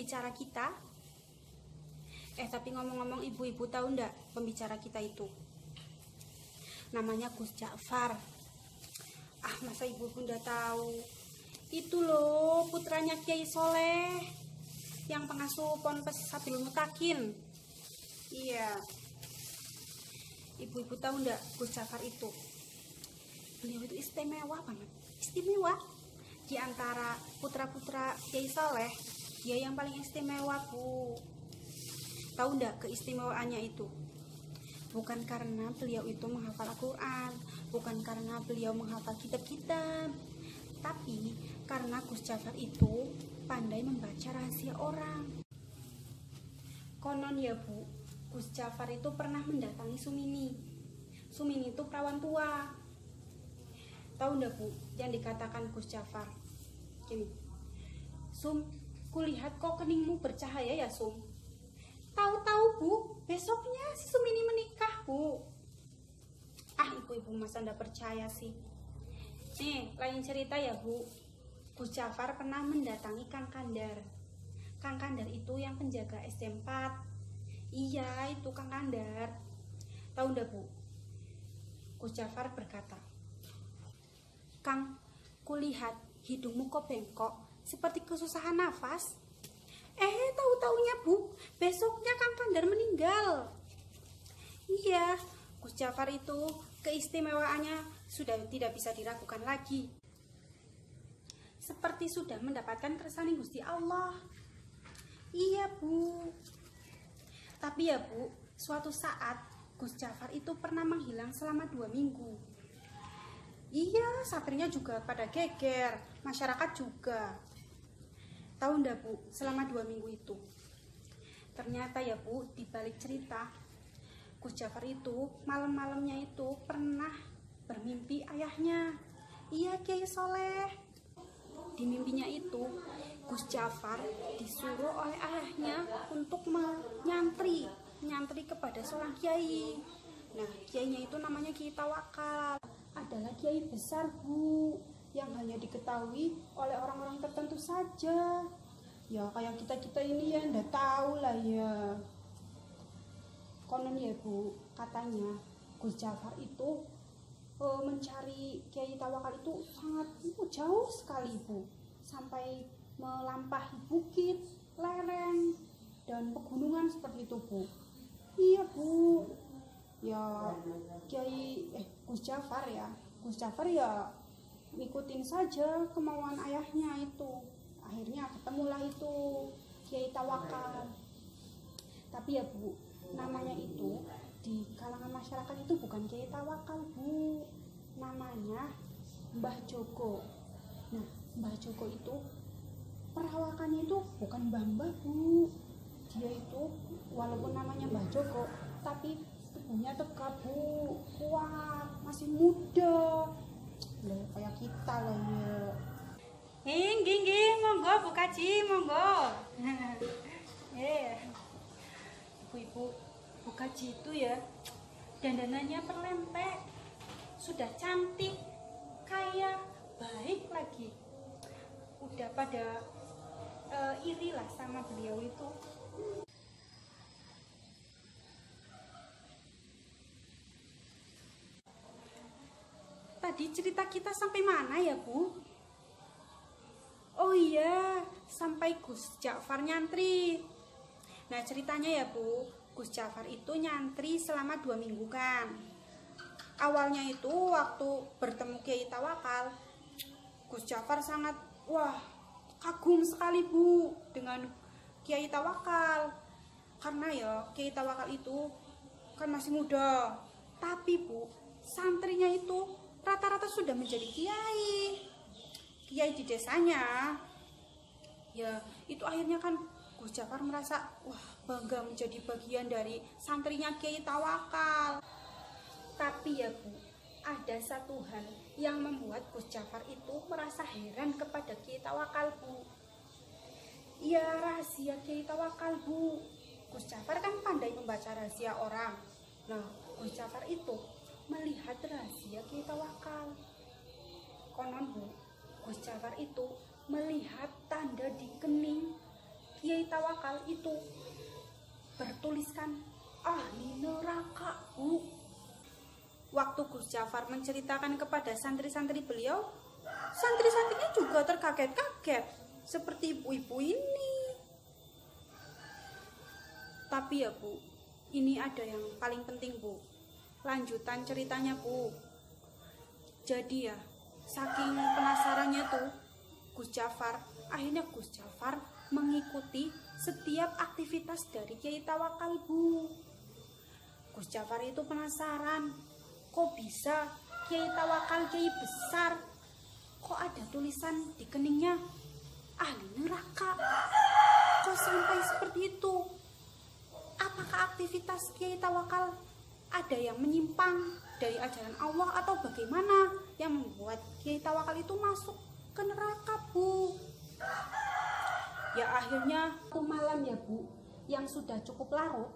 pembicara kita? Tapi ngomong-ngomong, ibu-ibu tahu ndak pembicara kita itu? Namanya Gus Ja'far. Masa ibu-ibu ndak tahu? Itu loh, putranya Kiai Soleh, yang pengasuh Ponpes Sabilul Mutakin. Iya. Ibu-ibu tahu ndak Gus Ja'far itu? Beliau itu istimewa banget. Istimewa. Di antara putra-putra Kiai Soleh, dia yang paling istimewa, Bu. Tahu ndak keistimewaannya itu? Bukan karena beliau itu menghafal Al-Quran, bukan karena beliau menghafal kitab-kitab, tapi karena Gus Ja'far itu pandai membaca rahasia orang. Konon ya, Bu, Gus Ja'far itu pernah mendatangi Sumini. Sumini itu perawan tua. Tahu ndak, Bu, yang dikatakan Gus Ja'far? Gini, Sum, kulihat kok keningmu bercahaya ya, Sum. Tahu-tahu, Bu, besoknya si Sumini menikah, Bu. Ibu-ibu masa ndak percaya sih. Nih, lain cerita ya, Bu. Gus Ja'far pernah mendatangi Kang Kandar. Kang Kandar itu yang penjaga SD 4. Iya, itu Kang Kandar. Tahu ndak, Bu? Gus Ja'far berkata, "Kang, kulihat hidungmu kok bengkok, seperti kesusahan nafas." Tahu-taunya, Bu, besoknya Kang Kandar meninggal. Iya, Gus Ja'far itu keistimewaannya sudah tidak bisa diragukan lagi. Seperti sudah mendapatkan kersane Gusti Allah. Iya, Bu. Tapi ya, Bu, suatu saat Gus Ja'far itu pernah menghilang selama 2 minggu. Iya, satrinya juga pada geger, masyarakat juga. Tahu ndak, Bu, selama 2 minggu itu? Ternyata ya, Bu, di balik cerita, Gus Ja'far itu malam-malamnya itu pernah bermimpi ayahnya. Iya, Kiai Soleh. Di mimpinya itu, Gus Ja'far disuruh oleh ayahnya untuk menyantri kepada seorang kiai. Nah, kiainya itu namanya Kiai Tawakal. Adalah kiai besar, Bu, yang hanya diketahui oleh orang-orang tertentu saja. Ya, kayak kita ini ya ndak tahu lah ya. Konon ya, Bu, katanya Gus Ja'far itu mencari Kiai Tawakal itu sangat jauh sekali, Bu, sampai melampaui bukit, lereng, dan pegunungan seperti itu, Bu. Iya, Bu. Ya, Gus Ja'far ya ngikutin saja kemauan ayahnya itu. Akhirnya ketemulah itu Kiai Tawakal. Tapi ya, Bu, namanya itu di kalangan masyarakat itu bukan Kiai Tawakal, Bu. Namanya Mbah Joko. Nah, Mbah Joko itu perawakannya itu bukan mbah-mbah, Bu. Dia itu walaupun namanya Mbah Joko, tapi tubuhnya tegap, Bu, kuat, masih muda. Loh, kayak kita lah ya. Nggih, monggo Bu Kaji, monggo. Ibu-ibu, Bu Kaji itu ya dandanannya perlempek, sudah cantik, kaya, baik lagi. Udah pada iri lah sama beliau itu. Tadi cerita kita sampai mana ya, Bu? Oh iya, sampai Gus Ja'far nyantri. Nah, ceritanya ya, Bu, Gus Ja'far itu nyantri selama 2 minggu kan. Awalnya itu waktu bertemu Kiai Tawakal, Gus Ja'far sangat kagum sekali, Bu, dengan Kiai Tawakal. Karena ya Kiai Tawakal itu kan masih muda. Tapi, Bu, santrinya itu rata-rata sudah menjadi kiai di desanya. Ya, itu akhirnya kan Gus Ja'far merasa bangga menjadi bagian dari santrinya Kiai Tawakal. Tapi ya, Bu, ada satu hal yang membuat Gus Ja'far itu merasa heran kepada Kiai Tawakal, Bu. Ya, rahasia Kiai Tawakal, Bu. Gus Ja'far kan pandai membaca rahasia orang. Nah, Gus Ja'far itu melihat rahasia Kiai Tawakal. Konon, Bu, Gus Ja'far itu melihat tanda di kening Kiai Tawakal itu bertuliskan ahli neraka, Bu. Waktu Gus Jafar menceritakan kepada santri-santri beliau, santri-santrinya juga terkaget-kaget seperti ibu-ibu ini. Tapi ya Bu, ini ada yang paling penting Bu, lanjutan ceritanya Bu. Jadi ya, saking penasarannya tuh Gus Jafar, akhirnya Gus Jafar mengikuti setiap aktivitas dari Kiai Tawakal Bu. Gus Jafar itu penasaran, kok bisa Kiai Tawakal kiai besar, kok ada tulisan di keningnya ahli neraka, kok sampai seperti itu? Apakah aktivitas Kiai Tawakal ada yang menyimpang dari ajaran Allah atau bagaimana yang membuat Kiai Tawakal itu masuk ke neraka Bu? Ya akhirnya malam ya Bu, yang sudah cukup larut,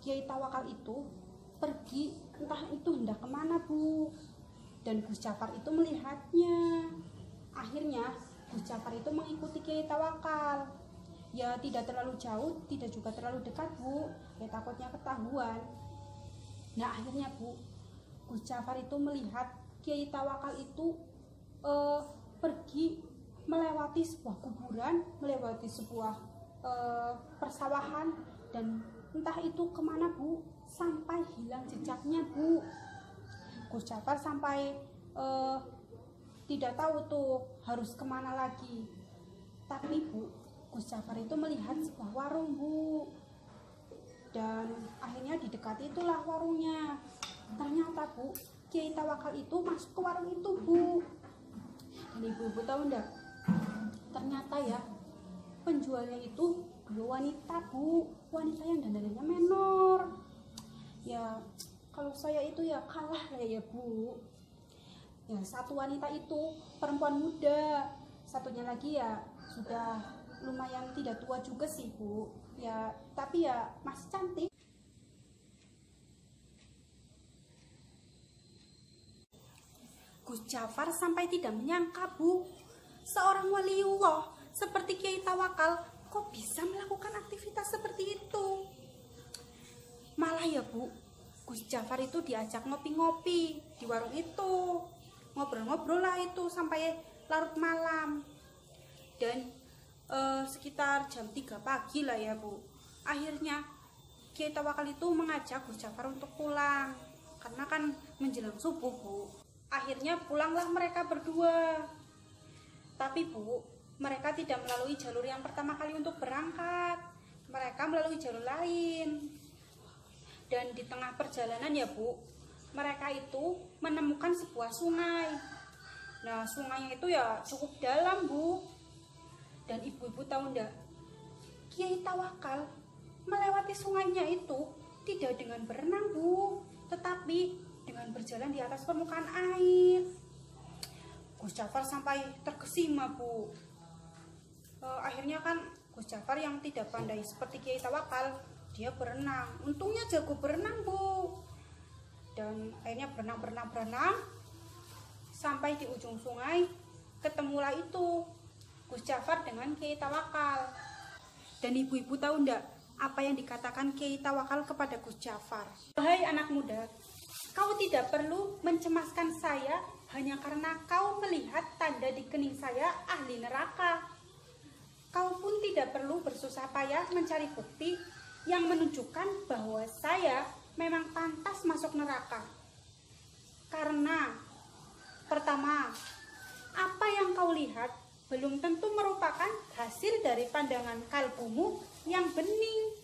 Kiai Tawakal itu pergi entah itu hendak kemana Bu, dan Gus Jafar itu melihatnya. Akhirnya Gus Jafar itu mengikuti Kiai Tawakal, ya tidak terlalu jauh, tidak juga terlalu dekat Bu, ya takutnya ketahuan. Nah akhirnya Bu, Gus Jafar itu melihat Kiai Tawakal itu pergi melewati sebuah kuburan, melewati sebuah persawahan, dan entah itu kemana Bu, sampai hilang jejaknya Bu. Gus Jafar sampai tidak tahu tuh harus kemana lagi. Tapi Bu, Gus Jafar itu melihat sebuah warung Bu, dan akhirnya didekati itulah warungnya. Ternyata Bu, Kiai Tawakal itu masuk ke warung itu Bu. Dan ibu-ibu tahu enggak, ternyata ya penjualnya itu dua wanita Bu, wanita yang dandanannya menor. Ya kalau saya itu ya kalah lah ya Bu. Ya satu wanita itu perempuan muda, satunya lagi ya sudah lumayan tidak tua juga sih Bu, ya tapi ya masih cantik. Gus Jafar sampai tidak menyangka Bu, seorang waliullah seperti Kiai Tawakal kok bisa melakukan aktivitas seperti itu. Malah ya Bu, Gus Jafar itu diajak ngopi-ngopi di warung itu, ngobrol-ngobrol lah itu sampai larut malam. Dan sekitar jam 3 pagi lah ya Bu, akhirnya Kiai Tawakal itu mengajak Gus Jafar untuk pulang karena kan menjelang subuh Bu. Akhirnya pulanglah mereka berdua. Tapi Bu, mereka tidak melalui jalur yang pertama kali untuk berangkat, mereka melalui jalur lain. Dan di tengah perjalanan ya Bu, mereka itu menemukan sebuah sungai. Nah sungainya itu ya cukup dalam Bu. Dan ibu-ibu tahu enggak, Kiai Tawakal melewati sungainya itu tidak dengan berenang Bu, tetapi dengan berjalan di atas permukaan air. Gus Jafar sampai terkesima Bu. Akhirnya kan Gus Jafar yang tidak pandai seperti Kiai Tawakal, dia berenang, untungnya jago berenang Bu. Dan akhirnya berenang sampai di ujung sungai, ketemulah itu Gus Jafar dengan Kiai Tawakal. Dan ibu-ibu tahu enggak apa yang dikatakan Kiai Tawakal kepada Gus Jafar? Hai anak muda, kau tidak perlu mencemaskan saya hanya karena kau melihat tanda di kening saya ahli neraka. Kau pun tidak perlu bersusah payah mencari bukti yang menunjukkan bahwa saya memang pantas masuk neraka. Karena pertama, apa yang kau lihat belum tentu merupakan hasil dari pandangan kalbumu yang bening.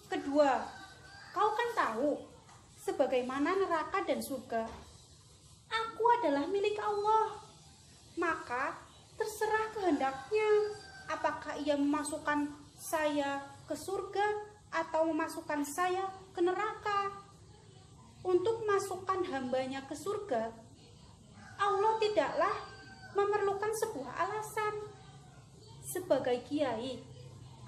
Kedua, kau kan tahu sebagaimana neraka dan surga. Aku adalah milik Allah, maka terserah kehendaknya apakah ia memasukkan saya ke surga atau memasukkan saya ke neraka. Untuk masukkan hambanya ke surga, Allah tidaklah memerlukan sebuah alasan. Sebagai kiai,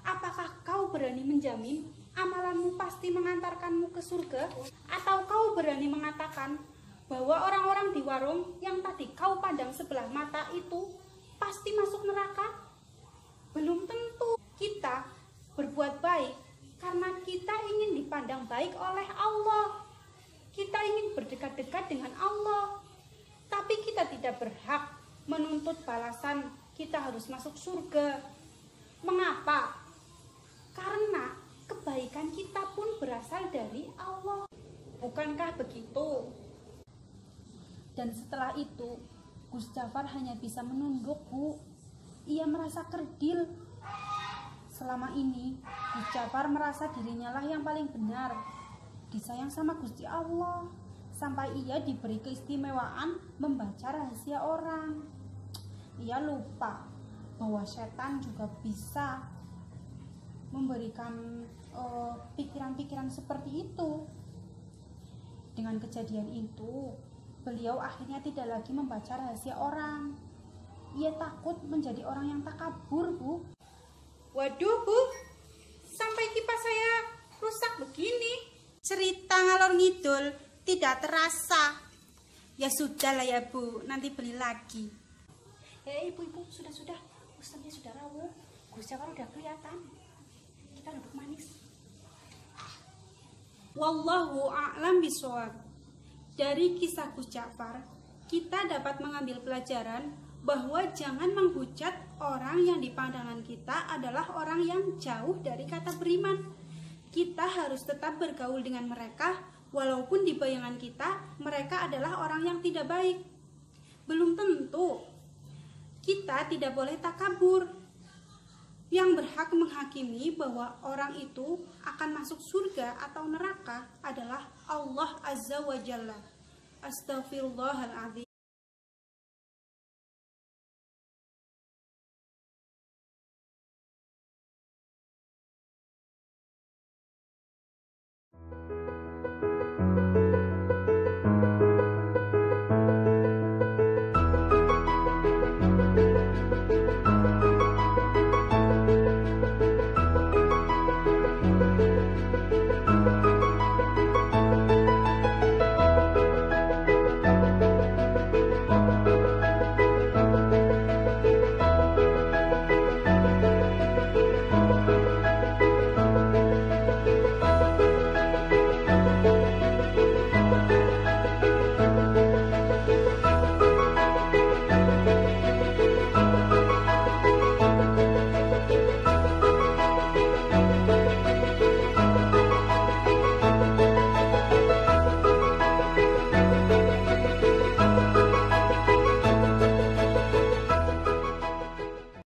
apakah kau berani menjamin amalanmu pasti mengantarkanmu ke surga? Atau kau berani mengatakan bahwa orang-orang di warung yang tadi kau pandang sebelah mata itu pasti masuk neraka? Belum tentu. Kita dipandang baik oleh Allah. Kita ingin berdekat-dekat dengan Allah, tapi kita tidak berhak menuntut balasan kita harus masuk surga. Mengapa? Karena kebaikan kita pun berasal dari Allah. Bukankah begitu? Dan setelah itu, Gus Jafar hanya bisa menunduk, Bu. Ia merasa kerdil. Selama ini, Gus Jafar merasa dirinya lah yang paling benar, disayang sama Gusti Allah, sampai ia diberi keistimewaan membaca rahasia orang. Ia lupa bahwa setan juga bisa memberikan pikiran-pikiran seperti itu. Dengan kejadian itu, beliau akhirnya tidak lagi membaca rahasia orang. Ia takut menjadi orang yang takabur, Bu. Waduh, Bu, sampai kipas saya rusak begini. Cerita ngalor ngidul tidak terasa. Ya sudah lah ya, Bu, nanti beli lagi. Ibu, sudah. Ustaznya sudah rawuh. Gus Jafar udah kelihatan. Kita duduk manis. Wallahu a'lam bishawab. Dari kisah Gus Jafar, kita dapat mengambil pelajaran bahwa jangan menghujat orang yang di pandangan kita adalah orang yang jauh dari kata beriman. Kita harus tetap bergaul dengan mereka, walaupun di bayangan kita mereka adalah orang yang tidak baik. Belum tentu. Kita tidak boleh takabur. Yang berhak menghakimi bahwa orang itu akan masuk surga atau neraka adalah Allah Azza wa Jalla. Astaghfirullahaladzim.